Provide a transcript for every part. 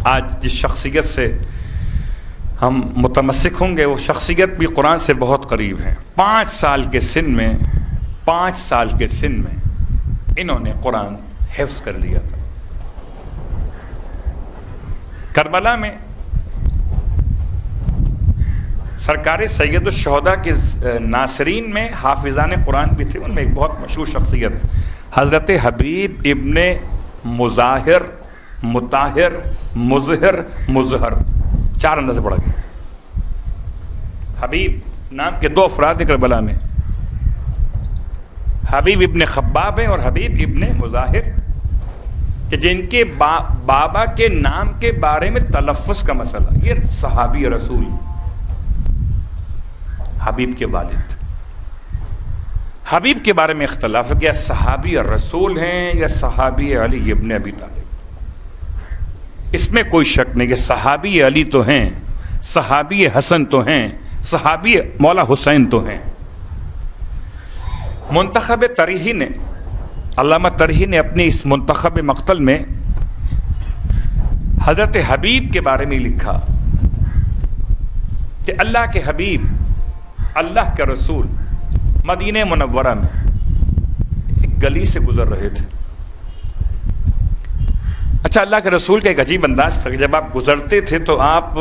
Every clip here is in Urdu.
آج جس شخصیت سے ہم متمسک ہوں گے وہ شخصیت بھی قرآن سے بہت قریب ہے۔ 5 سال کے سن میں انہوں نے قرآن حفظ کر لیا تھا۔ کربلا میں سرکار سید الشہداء کے ناصرین میں حافظان قرآن بھی تھے۔ ان میں ایک بہت مشہور شخصیت حضرت حبیب ابن مظاہر، مطاہر، مظہر، مظہر، 4 انداز سے پڑھا گیا۔ حبیب نام کے 2 افراد ہیں کربلا میں، حبیب ابن خباب ہیں اور حبیب ابن مظاہر، کہ جن کے بابا کے نام کے بارے میں تلفظ کا مسئلہ، یہ صحابی رسول حبیب کے والد، حبیب کے بارے میں اختلاف ہے کہ یا صحابی رسول ہیں یا صحابی علی ابن ابی طالب۔ اس میں کوئی شک نہیں کہ صحابی علی تو ہیں، صحابی حسن تو ہیں، صحابی مولا حسین تو ہیں۔ منتخب تریحی نے، علامہ تریحی نے اپنی اس منتخب مقتل میں حضرت حبیب کے بارے میں لکھا کہ اللہ کے حبیب، اللہ کے رسول مدینہ منورہ میں ایک گلی سے گزر رہے تھے۔ اچھا، اللہ کے رسول کا ایک عجیب انداز تھا کہ جب آپ گزرتے تھے تو آپ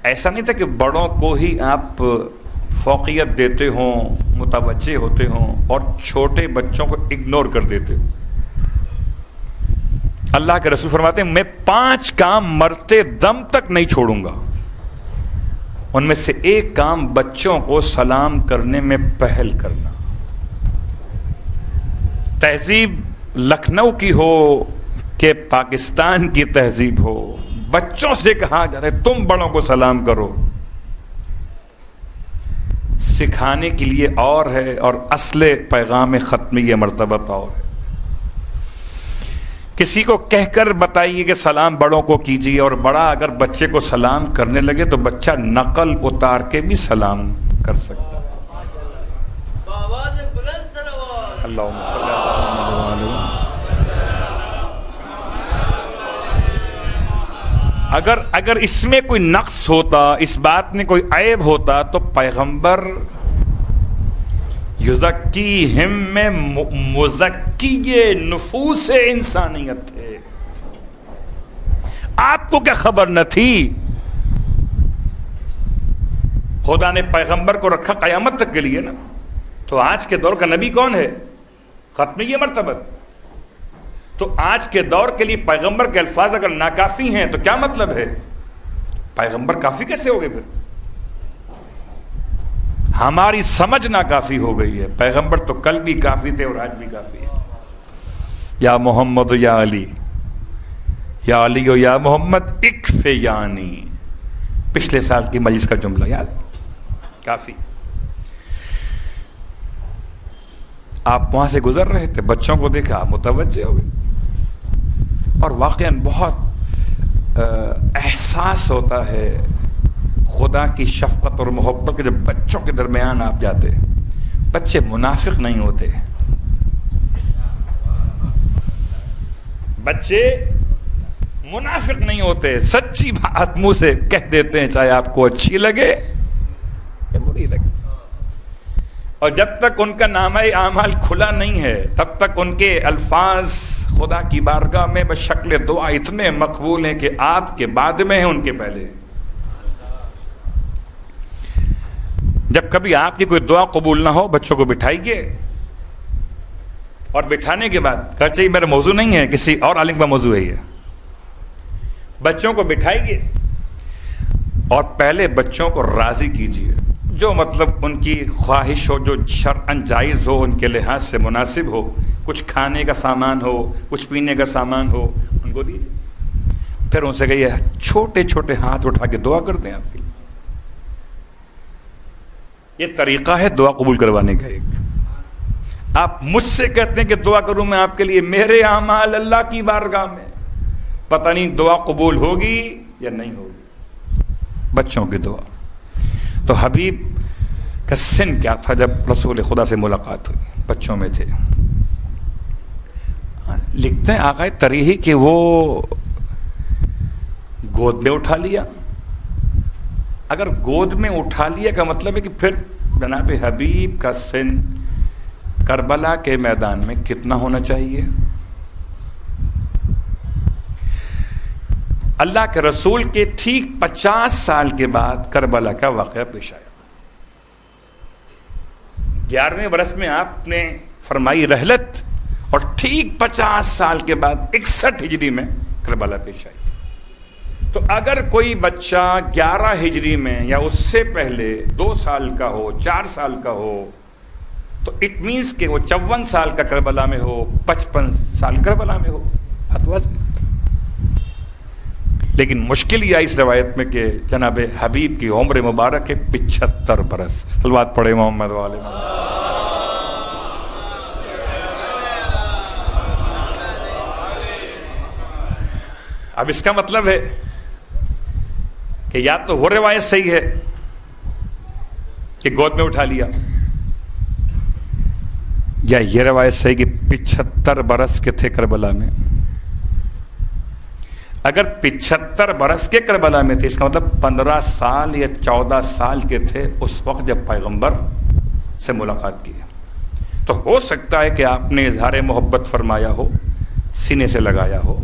ایسا نہیں تھا کہ بڑوں کو ہی آپ فوقیت دیتے ہوں، متوجہ ہوتے ہوں اور چھوٹے بچوں کو اگنور کر دیتے ہوں۔ اللہ کے رسول فرماتے ہیں میں 5 کام مرتے دم تک نہیں چھوڑوں گا، ان میں سے ایک کام بچوں کو سلام کرنے میں پہل کرنا۔ تہذیب لکھنؤ کی ہو کہ پاکستان کی تہذیب ہو، بچوں سے کہا جا رہا ہے تم بڑوں کو سلام کرو، سکھانے کے لیے اور ہے اور اصل پیغام ختمی یہ مرتبہ اور ہے۔ کسی کو کہہ کر بتائیے کہ سلام بڑوں کو کیجیے، اور بڑا اگر بچے کو سلام کرنے لگے تو بچہ نقل اتار کے بھی سلام کر سکتا ہے۔ اللہم صلی اللہ علیہ وسلم۔ اگر اس میں کوئی نقص ہوتا، اس بات میں کوئی عیب ہوتا تو پیغمبر یزکیہم میں مزکی نفوس انسانیت تھے۔ آپ کو کیا خبر نہ تھی؟ خدا نے پیغمبر کو رکھا قیامت تک کے لیے نا۔ تو آج کے دور کا نبی کون ہے؟ ختمی مرتبہ۔ تو آج کے دور کے لیے پیغمبر کے الفاظ اگر ناکافی ہیں تو کیا مطلب ہے؟ پیغمبر کافی کیسے ہو گئے پھر؟ ہماری سمجھ ناکافی ہو گئی ہے۔ پیغمبر تو کل بھی کافی تھے اور آج بھی کافی ہے۔ یا محمد یا علی، یا علی و یا محمد اکفیانی، پچھلے سال کی مجلس کا جملہ یاد ہے؟ کافی۔ آپ وہاں سے گزر رہے تھے، بچوں کو دیکھا، آپ متوجہ ہو گئے، اور واقعاً بہت احساس ہوتا ہے خدا کی شفقت اور محبت کے جب بچوں کے درمیان آپ جاتے۔ بچے منافق نہیں ہوتے، بچے منافق نہیں ہوتے، سچی بات منہ سے کہہ دیتے ہیں، چاہے آپ کو اچھی لگے یا بری لگے۔ اور جب تک ان کا نامہ اعمال کھلا نہیں ہے تب تک ان کے الفاظ خدا کی بارگاہ میں بشکل دعا اتنے مقبول ہیں کہ آپ کے بعد میں ہیں ان کے پہلے۔ جب کبھی آپ کی کوئی دعا قبول نہ ہو بچوں کو بٹھائیے، اور بٹھانے کے بعد کہا چاہیے میرا موضوع نہیں ہے، کسی اور عالم کا موضوع ہے یہ، بچوں کو بٹھائیے اور پہلے بچوں کو راضی کیجیے، جو مطلب ان کی خواہش ہو، جو شرعاً جائز ہو، ان کے لحاظ سے مناسب ہو، کچھ کھانے کا سامان ہو، کچھ پینے کا سامان ہو، ان کو دیجیے۔ پھر ان سے کہیے چھوٹے چھوٹے ہاتھ اٹھا کے دعا کرتے ہیں آپ کے لیے۔ یہ طریقہ ہے دعا قبول کروانے کا۔ ایک آپ مجھ سے کہتے ہیں کہ دعا کروں میں آپ کے لیے، میرے اعمال اللہ کی بارگاہ میں، پتہ نہیں دعا قبول ہوگی یا نہیں ہوگی۔ بچوں کی دعا تو حبیب کا سن کیا تھا جب رسول خدا سے ملاقات ہوئی؟ بچوں میں تھے۔ لکھتے ہیں آقا تریحی کہ وہ گود میں اٹھا لیا. اگر گود میں اٹھا لیا کا مطلب ہے کہ پھر جناب حبیب کا سن کربلا کے میدان میں کتنا ہونا چاہیے؟ اللہ کے رسول کے ٹھیک 50 سال کے بعد کربلا کا واقعہ پیش آیا. 11ویں برس میں آپ نے فرمائی رحلت اور ٹھیک 50 سال کے بعد 61 ہجری میں کربلا پیش آئی. تو اگر کوئی بچہ 11 ہجری میں یا اس سے پہلے 2 سال کا ہو، 4 سال کا ہو، تو اٹ مینس کہ وہ 54 سال کا کربلا میں ہو، 55 سال کربلا میں ہو. لیکن مشکل یہ آئی اس روایت میں کہ جناب حبیب کی عمر مبارک ہے 75 برس. صلوات پڑھے محمد والے. اب اس کا مطلب ہے کہ یا تو وہ روایت صحیح ہے کہ گود میں اٹھا لیا، یا یہ روایت صحیح کہ 75 برس کے تھے کربلا میں. اگر 75 برس کے کربلا میں تھے، اس کا مطلب 15 سال یا 14 سال کے تھے اس وقت جب پیغمبر سے ملاقات کی. تو ہو سکتا ہے کہ آپ نے اظہار محبت فرمایا ہو، سینے سے لگایا ہو،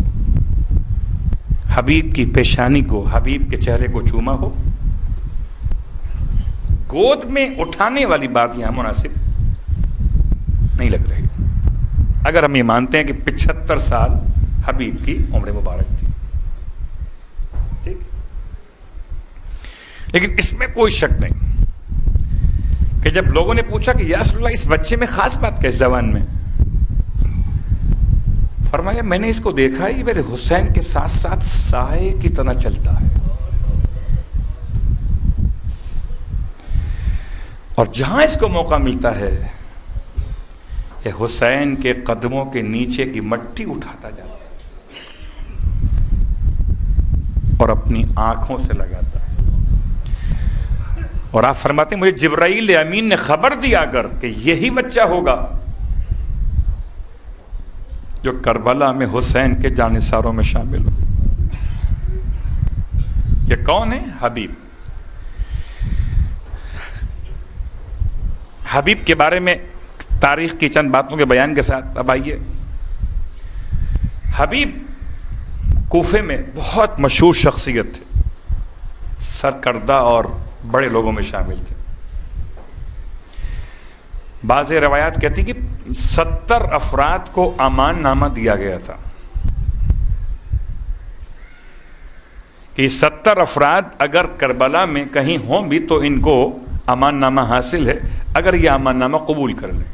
حبیب کی پیشانی کو، حبیب کے چہرے کو چوما ہو. گود میں اٹھانے والی بات یہاں مناسب نہیں لگ رہی اگر ہم یہ مانتے ہیں کہ 75 سال حبیب کی عمر مبارک تھی. ٹھیک، لیکن اس میں کوئی شک نہیں کہ جب لوگوں نے پوچھا کہ یا رسول اللہ اس بچے میں خاص بات کیا اس زبان میں، فرمایا میں نے اس کو دیکھا ہے، یہ میرے حسین کے ساتھ ساتھ سائے کی طرح چلتا ہے، اور جہاں اس کو موقع ملتا ہے یہ حسین کے قدموں کے نیچے کی مٹی اٹھاتا جاتا ہے اور اپنی آنکھوں سے لگاتا ہے. اور آپ فرماتے ہیں مجھے جبرائیل امین نے خبر دیا کر کہ یہی بچہ ہوگا جو کربلا میں حسین کے جانثاروں میں شامل ہو. یہ کون ہے؟ حبیب. حبیب کے بارے میں تاریخ کی چند باتوں کے بیان کے ساتھ اب آئیے. حبیب کوفے میں بہت مشہور شخصیت تھے، سرکردہ اور بڑے لوگوں میں شامل تھے. بعض روایات کہتی کہ 70 افراد کو امان نامہ دیا گیا تھا کہ 70 افراد اگر کربلا میں کہیں ہوں بھی تو ان کو امان نامہ حاصل ہے اگر یہ امان نامہ قبول کر لیں.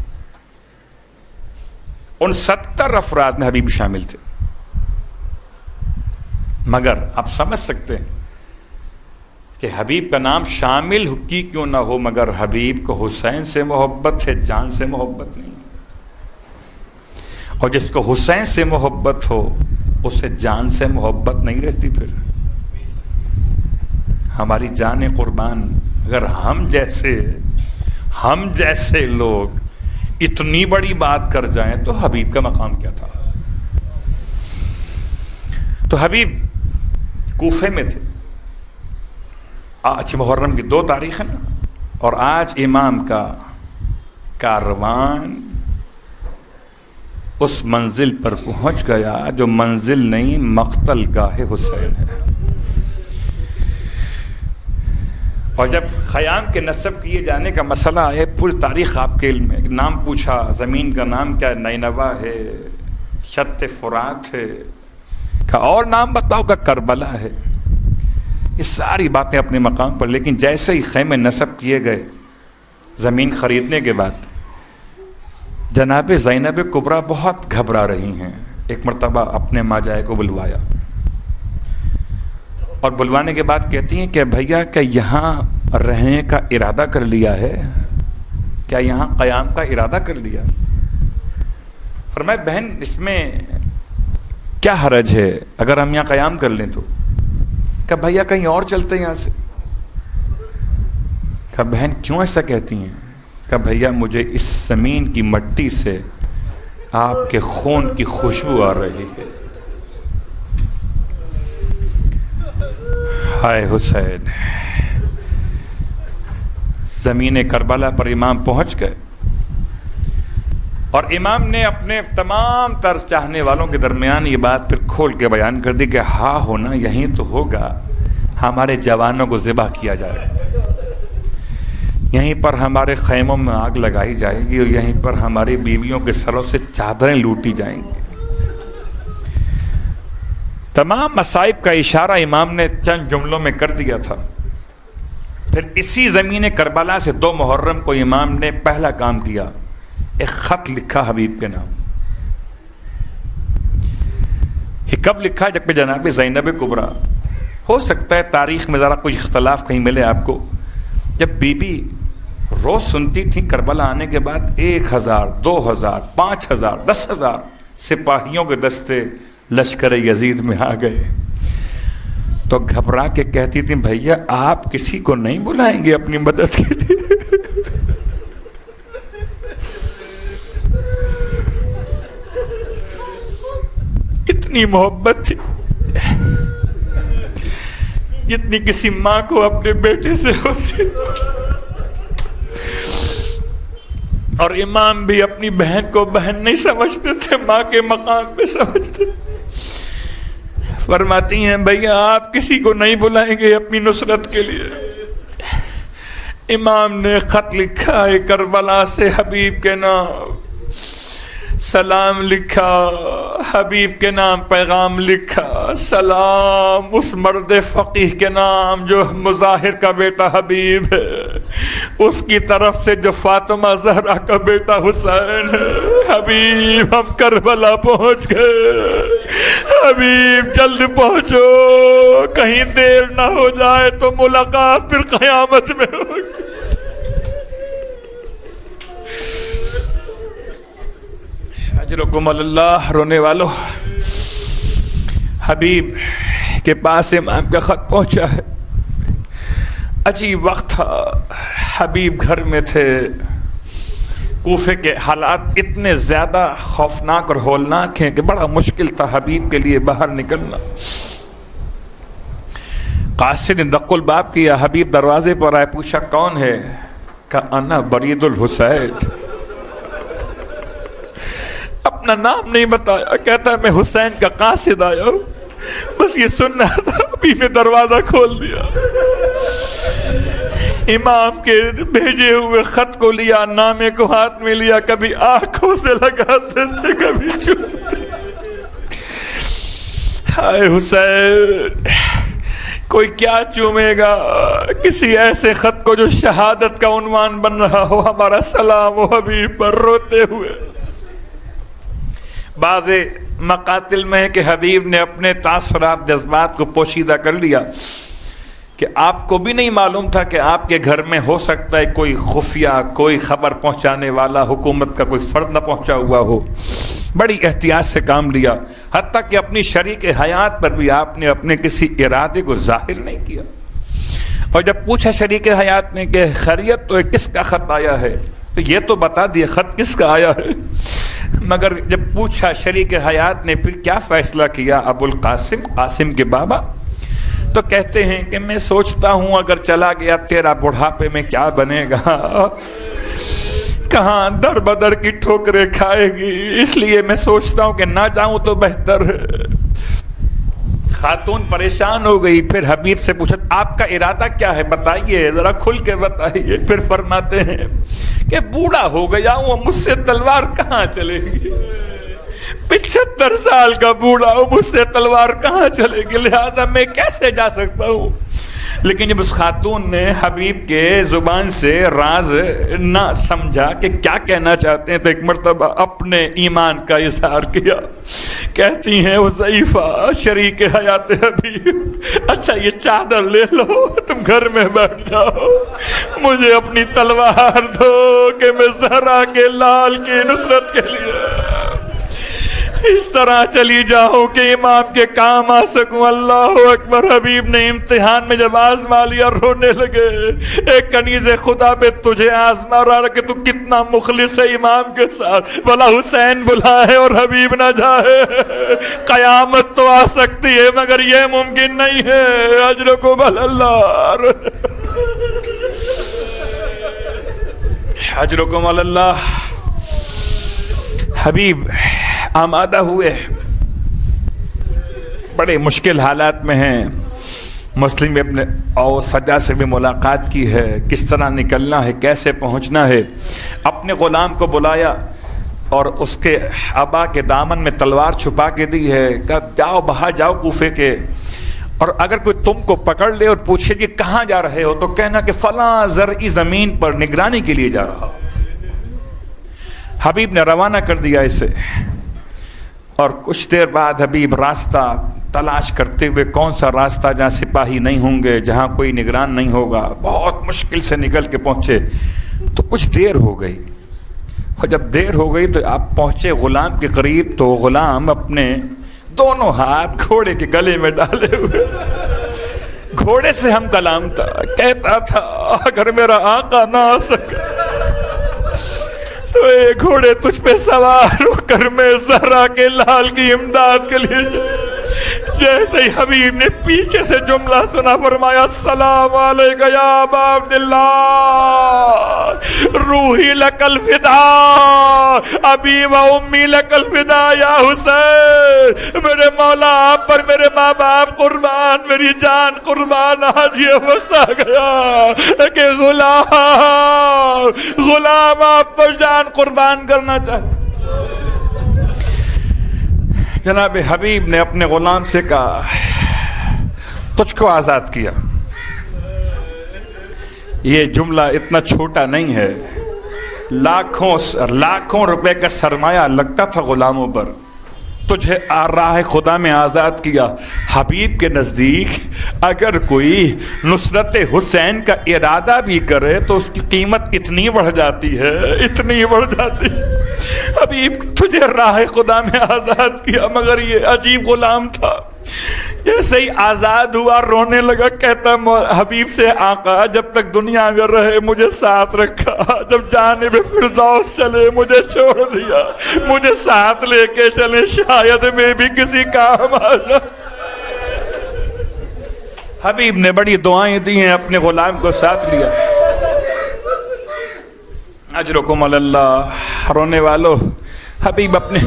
ان 70 افراد میں حبیب شامل تھے. مگر آپ سمجھ سکتے ہیں کہ حبیب کا نام شامل کی کیوں نہ ہو، مگر حبیب کو حسین سے محبت ہے، جان سے محبت نہیں. اور جس کو حسین سے محبت ہو اسے جان سے محبت نہیں رہتی. پھر ہماری جان قربان، اگر ہم جیسے لوگ اتنی بڑی بات کر جائیں تو حبیب کا مقام کیا تھا. تو حبیب کوفے میں تھے. آج محرم کی 2 تاریخ ہے نا، اور آج امام کا کاروان اس منزل پر پہنچ گیا جو منزل نہیں مقتل گاہ حسین ہے. اور جب خیام کے نصب کیے جانے کا مسئلہ ہے، پوری تاریخ آپ کے علم میں، نام پوچھا، زمین کا نام کیا؟ نینوا ہے، شط فرات ہے، کا اور نام بتاؤ کا کربلا ہے. یہ ساری باتیں اپنے مقام پر. لیکن جیسے ہی خیمے نصب کیے گئے زمین خریدنے کے بعد، جناب زینب کبریٰ بہت گھبرا رہی ہیں. ایک مرتبہ اپنے ماجائے کو بلوایا اور بلوانے کے بعد کہتی ہیں کہ بھیا کیا یہاں رہنے کا ارادہ کر لیا ہے؟ کیا یہاں قیام کا ارادہ کر لیا؟ فرمایا بہن اس میں کیا حرج ہے اگر ہم یہاں قیام کر لیں تو؟ کہ بھیا کہیں اور چلتے ہیں یہاں سے. کہ بہن کیوں ایسا کہتی ہیں؟ کہ بھیا مجھے اس زمین کی مٹی سے آپ کے خون کی خوشبو آ رہی ہے. ہائے حسین، زمین کربلا پر امام پہنچ گئے اور امام نے اپنے تمام تر چاہنے والوں کے درمیان یہ بات پھر کھول کے بیان کر دی کہ ہاں ہونا یہیں تو ہوگا، ہمارے جوانوں کو ذبح کیا جائے گا، یہیں پر ہمارے خیموں میں آگ لگائی جائے گی اور یہیں پر ہماری بیویوں کے سروں سے چادریں لوٹی جائیں گی۔ تمام مصائب کا اشارہ امام نے چند جملوں میں کر دیا تھا۔ پھر اسی زمین کربلا سے 2 محرم کو امام نے پہلا کام کیا، ایک خط لکھا حبیب کے نام۔ یہ کب لکھا؟ جب کہ جناب زینب کبریٰ، ہو سکتا ہے تاریخ میں ذرا کچھ اختلاف کہیں ملے آپ کو، جب بی بی روز سنتی تھی کربلا آنے کے بعد 1000 2000 5000 10,000 سپاہیوں کے دستے لشکر یزید میں آ گئے تو گھبرا کے کہتی تھی بھیا آپ کسی کو نہیں بلائیں گے اپنی مدد کے لیے؟ اتنی محبت تھی جتنی کسی ماں کو اپنے بیٹے سے ہوتی، اور امام بھی اپنی بہن کو بہن نہیں سمجھتے تھے، ماں کے مقام پہ سمجھتے۔ فرماتی ہیں بھیا آپ کسی کو نہیں بلائیں گے اپنی نصرت کے لیے؟ امام نے خط لکھا ہے کربلا سے حبیب کے نام، سلام لکھا، حبیب کے نام پیغام لکھا، سلام اس مرد فقیہ کے نام جو مظاہر کا بیٹا حبیب ہے، اس کی طرف سے جو فاطمہ زہرا کا بیٹا حسین ہے، حبیب ہم کربلا پہنچ گئے، حبیب جلد پہنچو، کہیں دیر نہ ہو جائے تو ملاقات پھر قیامت میں ہوگی۔ اجرکم اللہ۔ رونے والو، حبیب کے پاس امام کا خط پہنچا ہے، عجیب وقت تھا، حبیب گھر میں تھے، کوفے کے حالات اتنے زیادہ خوفناک اور ہولناک ہیں کہ بڑا مشکل تھا حبیب کے لیے باہر نکلنا۔ قاصد نے دق الباب کیا، حبیب دروازے پر آئے، پوچھا کون ہے؟ کہا انا برید الحسین، اپنا نام نہیں بتایا، کہتا میں حسین کا قاصد آیا ہوں، بس یہ سننا تھا۔ ابھی نے دروازہ کھول دیا، امام کے بھیجے ہوئے خط کو لیا، نامے کو ہاتھ میں لیا، کبھی آنکھوں سے لگاتے تھے کبھی چومتے۔ ہائے حسین، کوئی کیا چومے گا کسی ایسے خط کو جو شہادت کا عنوان بن رہا ہو، ہمارا سلام و حبیب پر، روتے ہوئے۔ بعض مقاتل میں ہے کہ حبیب نے اپنے تاثرات جذبات کو پوشیدہ کر لیا کہ آپ کو بھی نہیں معلوم تھا کہ آپ کے گھر میں ہو سکتا ہے کوئی خفیہ کوئی خبر پہنچانے والا حکومت کا کوئی فرد نہ پہنچا ہوا ہو۔ بڑی احتیاط سے کام لیا، حتیٰ کہ اپنی شریک حیات پر بھی آپ نے اپنے کسی ارادے کو ظاہر نہیں کیا۔ اور جب پوچھا شریک حیات نے کہ خیریت تو کس کا خط آیا ہے، تو یہ تو بتا دیا خط کس کا آیا ہے، مگر جب پوچھا شریک حیات نے پھر کیا فیصلہ کیا، ابو القاسم، قاسم کے بابا، تو کہتے ہیں کہ میں سوچتا ہوں اگر چلا گیا تیرا بڑھاپے میں کیا بنے گا، کہاں در بدر کی ٹھوکریں کھائے گی، اس لیے میں سوچتا ہوں کہ نہ جاؤں تو بہتر ہے۔ خاتون پریشان ہو گئی، پھر حبیب سے پوچھا آپ کا ارادہ کیا ہے، بتائیے ذرا کھل کے بتائیے۔ پھر فرماتے ہیں کہ بوڑھا ہو گیا ہوں، مجھ سے تلوار کہاں چلے گی، 75 سال کا بوڑھا ہوں، مجھ سے تلوار کہاں چلے گی، لہذا میں کیسے جا سکتا ہوں۔ لیکن جب اس خاتون نے حبیب کے زبان سے راز نہ سمجھا کہ کیا کہنا چاہتے ہیں، تو ایک مرتبہ اپنے ایمان کا اظہار کیا، کہتی ہیں حذیفہ شریک حیات حبیب، اچھا یہ چادر لے لو، تم گھر میں بیٹھ جاؤ، مجھے اپنی تلوار دو کہ میں زہرا کے لال کی نصرت کے لیے اس طرح چلی جاؤں کہ امام کے کام آ سکوں. اللہ اکبر. حبیب نے امتحان میں جب آزما لیا رونے لگے. ایک کنیز خدا پہ تجھے آزما رہا کہ تو کتنا مخلص ہے امام کے ساتھ. بھلا حسین بلائے اور حبیب نہ جائے. قیامت تو آ سکتی ہے مگر یہ ممکن نہیں ہے. اجرکم اللہ، اجرکم اللہ. حبیب آمادہ ہوئے، بڑے مشکل حالات میں ہیں. مسلم ابن اور سجا سے بھی ملاقات کی ہے، کس طرح نکلنا ہے، کیسے پہنچنا ہے. اپنے غلام کو بلایا اور اس کے ابا کے دامن میں تلوار چھپا کے دی ہے. کہا جاؤ باہر جاؤ کوفے کے، اور اگر کوئی تم کو پکڑ لے اور پوچھے کہ کہاں جا رہے ہو تو کہنا کہ فلاں زرعی زمین پر نگرانی کے لیے جا رہا. حبیب نے روانہ کر دیا اسے، اور کچھ دیر بعد حبیب راستہ تلاش کرتے ہوئے، کون سا راستہ جہاں سپاہی نہیں ہوں گے، جہاں کوئی نگران نہیں ہوگا، بہت مشکل سے نکل کے پہنچے. تو کچھ دیر ہو گئی، اور جب دیر ہو گئی تو آپ پہنچے غلام کے قریب. تو غلام اپنے دونوں ہاتھ گھوڑے کے گلے میں ڈالے ہوئے، گھوڑے سے ہم کلام تھا، کہتا تھا اگر میرا آقا نہ آ سکا تو اے گھوڑے تجھ پہ سوار ہو کر میں زہرا کے لال کی امداد کے لیے. جیسے ہی حبیب نے پیچھے سے جملہ سنا فرمایا السلام علیکہ یا ابا عبداللہ روحی لک الفدا ابی و امی لک الفدا یا حسین. میرے مولا آپ پر میرے ماں باپ قربان، میری جان قربان. آج یہ وقت آ گیا کہ غلام آپ پر جان قربان کرنا چاہے. جناب حبیب نے اپنے غلام سے کہا تجھ کو آزاد کیا. یہ جملہ اتنا چھوٹا نہیں ہے، لاکھوں روپے کا سرمایہ لگتا تھا غلاموں پر. تجھے راہ خدا میں آزاد کیا. حبیب کے نزدیک اگر کوئی نصرت حسین کا ارادہ بھی کرے تو اس کی قیمت اتنی بڑھ جاتی ہے، اتنی بڑھ جاتی ہے. حبیب تجھے راہ خدا میں آزاد کیا، مگر یہ عجیب غلام تھا. جیسے ہی آزاد ہوا رونے لگا، کہتا حبیب سے آقا جب تک دنیا میں رہے مجھے ساتھ رکھا، جب جانب فردوس چلے مجھے چھوڑ دیا، مجھے ساتھ لے کے چلے، شاید میں بھی کسی کام آ جاؤں. حبیب نے بڑی دعائیں دی ہیں، اپنے غلام کو ساتھ لیا. اجرکم اللہ. رونے والو، حبیب اپنے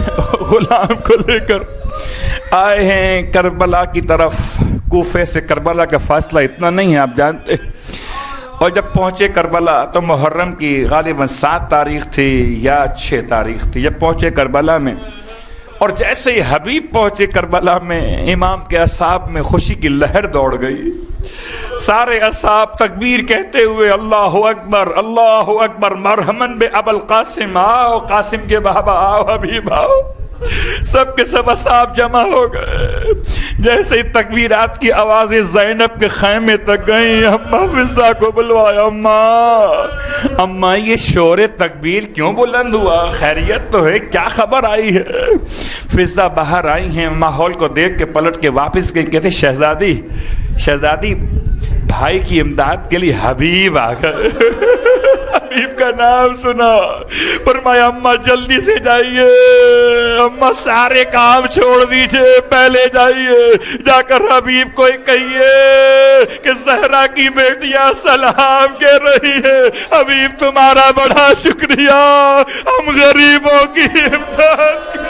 غلام کو لے کر آئے ہیں کربلا کی طرف. کوفے سے کربلا کا فاصلہ اتنا نہیں ہے، آپ جانتے. اور جب پہنچے کربلا تو محرم کی غالباً 7 تاریخ تھی یا 6 تاریخ تھی. جب پہنچے کربلا میں، اور جیسے ہی حبیب پہنچے کربلا میں، امام کے اصحاب میں خوشی کی لہر دوڑ گئی. سارے اصحاب تکبیر کہتے ہوئے اللہ اکبر اللہ اکبر مرحمن بے ابو القاسم. آؤ قاسم کے بابا، آؤ حبیب آؤ. سب کے سب اصحاب جمع ہو گئے. جیسے ہی تکبیرات کی آوازیں زینب کے خیمے تک گئیں، اماں فضہ کو بلوایا. اماں یہ شور تکبیر کیوں بلند ہوا؟ خیریت تو ہے؟ کیا خبر آئی ہے؟ فضہ باہر آئی ہیں، ماحول کو دیکھ کے پلٹ کے واپس گئی. کہتے شہزادی بھائی کی امداد کے لیے حبیب آ گئے. حبیب کا نام سنا، فرمایا اماں جلدی سے جائیے، اماں سارے کام چھوڑ دیجئے، پہلے جائیے، جا کر حبیب کو کہیے کہ زہرا کی بیٹیاں سلام کہہ رہی ہے. حبیب تمہارا بڑا شکریہ، ہم غریبوں کی امداد کی.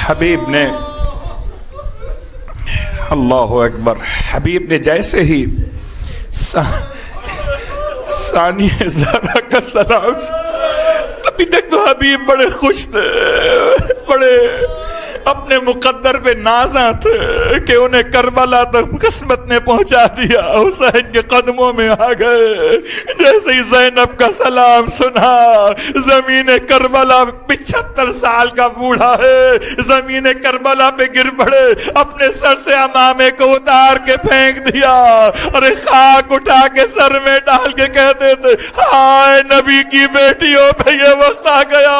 حبیب نے اللہ اکبر، حبیب نے جیسے ہی ثانیہ زہرا کا سلام، ابھی تک تو حبیب بڑے خوش تھے، اپنے مقدر پہ نازاں تھے کہ انہیں کربلا تک قسمت نے پہنچا دیا. حسین کے قدموں میں آ گئے. جیسے ہی زینب کا سلام سنا, زمین کربلا 75 سال کا بوڑھا ہے, زمین کربلا پہ گر پڑے, اپنے سر سے امامے کو اتار کے پھینک دیا, اور خاک اٹھا کے سر میں ڈال کے کہتے تھے ہائے نبی کی بیٹیوں پہ یہ وقت آ گیا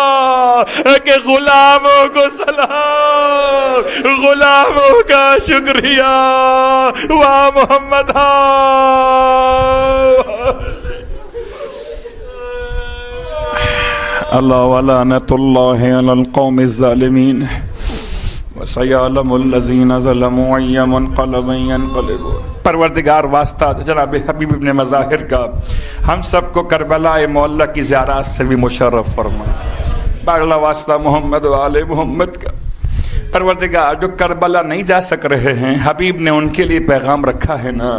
کہ غلاموں کو سلام, غلاموں کا شکریہ. واہ محمد اللہ ولعنۃ اللہ علی القوم الظالمین وسیعلم الذین ظلموا ای منقلب ینقلبون. پروردگار واسطہ جناب حبیب ابن مظاہر کا ہم سب کو کربلا معلیٰ کی زیارات سے بھی مشرف فرما. باغلا واسطہ محمد و آل محمد کا پروردگار جو کربلا نہیں جا سک رہے ہیں, حبیب نے ان کے لیے پیغام رکھا ہے نا.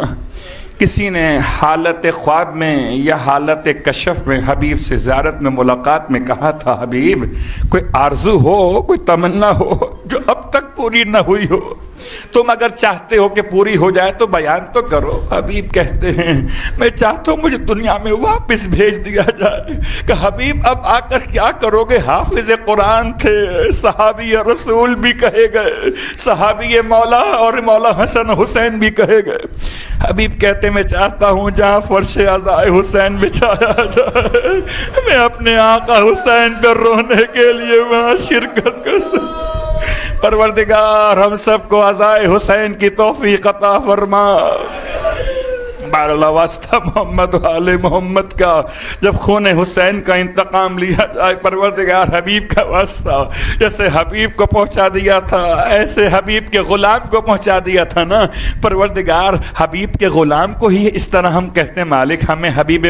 کسی نے حالت خواب میں یا حالت کشف میں حبیب سے زیارت میں ملاقات میں کہا تھا حبیب کوئی آرزو ہو, کوئی تمنا ہو جو اب تک پوری نہ ہوئی ہو, تم اگر چاہتے ہو کہ پوری ہو جائے تو بیان تو کرو. حبیب کہتے ہیں میں چاہتا ہوں مجھے دنیا میں واپس بھیج دیا جائے. کہ حبیب اب آ کر کیا کرو گے؟ حافظ قرآن تھے, صحابی رسول بھی کہے گئے, صحابی مولا اور مولا حسن حسین بھی کہے گئے. حبیب کہتے میں چاہتا ہوں جہاں فرش عزائے حسین بچھایا جائے میں اپنے آقا حسین پر رونے کے لیے وہاں شرکت کر سکوں. پروردگار ہم سب کو عزائے حسین کی توفیق عطا فرما. اللہ واسطہ محمد و آل محمد کا جب خون حسین کا انتقام لیا جائے, پروردگار حبیب کا واسطہ جیسے حبیب کو پہنچا دیا تھا ایسے حبیب کے غلام کو پہنچا دیا تھا نا. پروردگار حبیب کے غلام کو ہی اس طرح ہم کہتے ہیں مالک ہمیں حبیب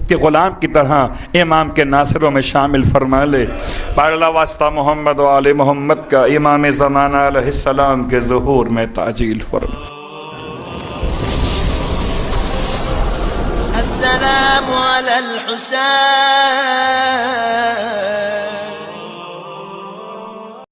کے غلام کی طرح امام کے ناصروں میں شامل فرما لے. اللہ واسطہ محمد و آل محمد کا امام زمانہ علیہ السلام کے ظہور میں تعجیل فرما. السلام على الحسين